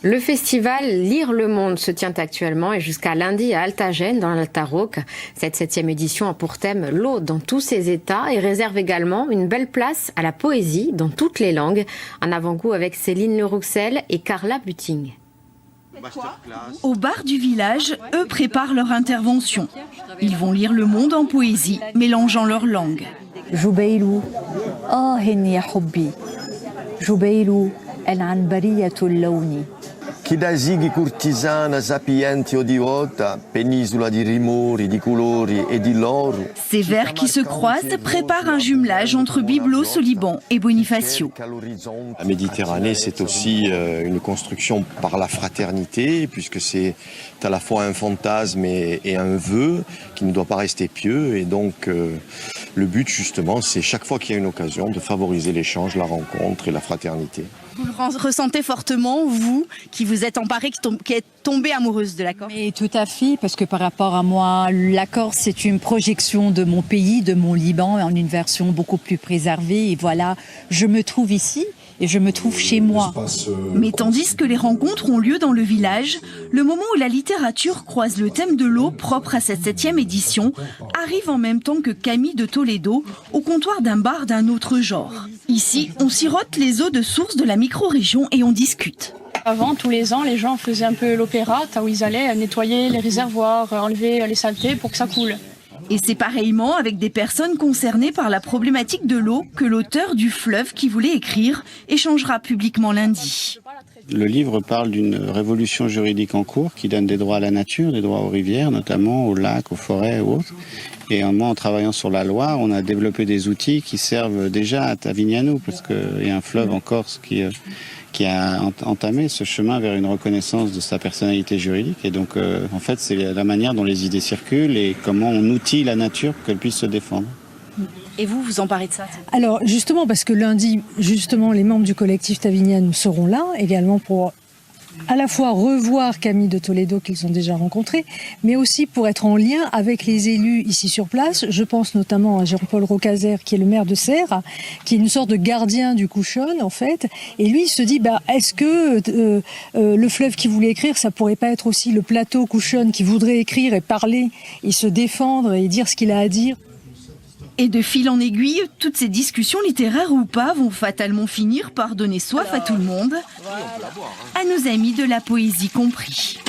Le festival Lire le Monde se tient actuellement et jusqu'à lundi à Altagène, dans l'Alta Rocca. Cette 7e édition a pour thème l'eau dans tous ses états et réserve également une belle place à la poésie dans toutes les langues. Un avant-goût avec Céline Lerouxel et Carla Buting. Au bar du village, eux préparent leur intervention. Ils vont lire le monde en poésie, mélangeant leurs langues. جبيل هني حبي جبيل العنبرية اللون. Chidasigi cortisana sapienti odiota, penisola di rimori, di colori e di loro. Ces vers qui se croisent préparent un jumelage entre Byblos au Liban et Bonifacio. La Méditerranée, c'est aussi une construction par la fraternité, puisque c'est à la fois un fantasme et un vœu qui ne doit pas rester pieux. Et donc, le but, justement, c'est chaque fois qu'il y a une occasion de favoriser l'échange, la rencontre et la fraternité. Vous le ressentez fortement, vous, qui vous êtes emparée, qui êtes tombée amoureuse de la Corse? Mais tout à fait, parce que par rapport à moi, la Corse, c'est une projection de mon pays, de mon Liban, en une version beaucoup plus préservée. Et voilà, je me trouve ici et je me trouve chez moi. Mais tandis que les rencontres ont lieu dans le village, le moment où la littérature croise le thème de l'eau propre à cette 7e édition arrive en même temps que Camille de Toledo au comptoir d'un bar d'un autre genre. Ici, on sirote les eaux de source de la micro-région et on discute. Avant, tous les ans, les gens faisaient un peu l'opéra, où ils allaient nettoyer les réservoirs, enlever les saletés pour que ça coule. Et c'est pareillement avec des personnes concernées par la problématique de l'eau que l'auteur du Fleuve qui voulait écrire échangera publiquement lundi. Le livre parle d'une révolution juridique en cours qui donne des droits à la nature, des droits aux rivières, notamment aux lacs, aux forêts ou autres. Et moi, en travaillant sur la Loire, on a développé des outils qui servent déjà à Tavignano, parce qu'il y a un fleuve en Corse qui a entamé ce chemin vers une reconnaissance de sa personnalité juridique. Et donc, en fait, c'est la manière dont les idées circulent et comment on outille la nature pour qu'elle puisse se défendre. Et vous, vous emparez de ça? Alors, justement, parce que lundi, justement, les membres du collectif Tavignano seront là, également pour à la fois revoir Camille de Toledo qu'ils ont déjà rencontré, mais aussi pour être en lien avec les élus ici sur place. Je pense notamment à Jean-Paul Rocazer, qui est le maire de Serres, qui est une sorte de gardien du Couchonne, en fait. Et lui, il se dit, est-ce que le fleuve qui voulait écrire, ça pourrait pas être aussi le plateau Couchonne qui voudrait écrire et parler et se défendre et dire ce qu'il a à dire? Et de fil en aiguille, toutes ces discussions littéraires ou pas vont fatalement finir par donner soif à tout le monde, à nos amis de la poésie compris.